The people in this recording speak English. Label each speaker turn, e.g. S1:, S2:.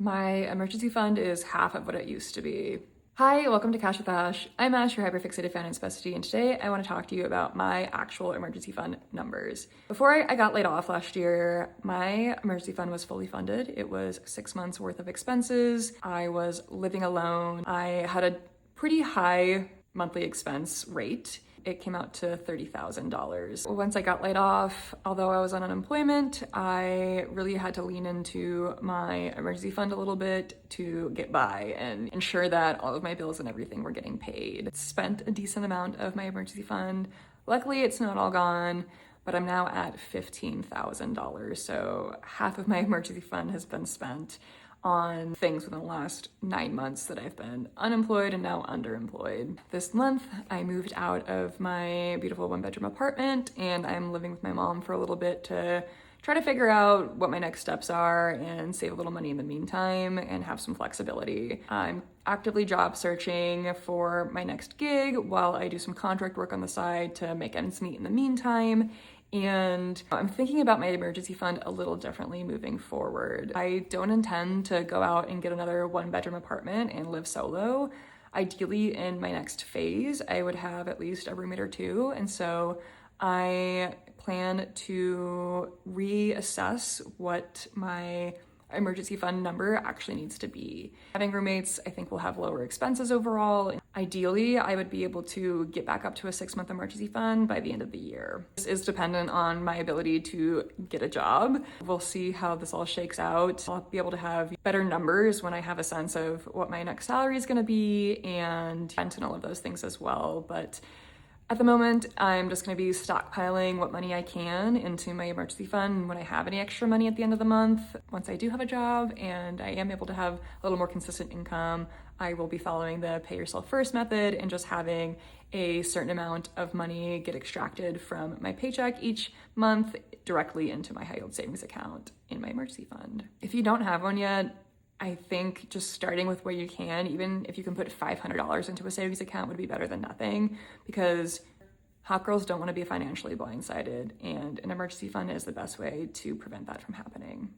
S1: My emergency fund is half of what it used to be. Hi, welcome to Cash with Ash. I'm Ash, your hyperfixated finance bestie, and today I want to talk to you about my actual emergency fund numbers. Before I got laid off last year, my emergency fund was fully funded. It was 6 months worth of expenses. I was living alone. I had a pretty high monthly expense rate. It came out to $30,000. Once I got laid off, although I was on unemployment, I really had to lean into my emergency fund a little bit to get by and ensure that all of my bills and everything were getting paid. Spent a decent amount of my emergency fund. Luckily, it's not all gone, but I'm now at $15,000. So half of my emergency fund has been spent on things within the last 9 months that I've been unemployed and now underemployed. This month, I moved out of my beautiful one-bedroom apartment and I'm living with my mom for a little bit to try to figure out what my next steps are and save a little money in the meantime and have some flexibility. I'm actively job searching for my next gig while I do some contract work on the side to make ends meet in the meantime. And I'm thinking about my emergency fund a little differently moving forward. I don't intend to go out and get another one-bedroom apartment and live solo. Ideally, in my next phase, I would have at least a roommate or two. And so I plan to reassess what my emergency fund number actually needs to be. Having roommates, I think, will have lower expenses overall. Ideally, I would be able to get back up to a 6-month emergency fund by the end of the year. This is dependent on my ability to get a job. We'll see how this all shakes out. I'll be able to have better numbers when I have a sense of what my next salary is going to be and rent and all of those things as well. But at the moment, I'm just going to be stockpiling what money I can into my emergency fund when I have any extra money at the end of the month. Once I do have a job and I am able to have a little more consistent income, I will be following the pay yourself first method and just having a certain amount of money get extracted from my paycheck each month directly into my high yield savings account in my emergency fund. If you don't have one yet, I think just starting with where you can, even if you can put $500 into a savings account, would be better than nothing, because hot girls don't want to be financially blindsided, and an emergency fund is the best way to prevent that from happening.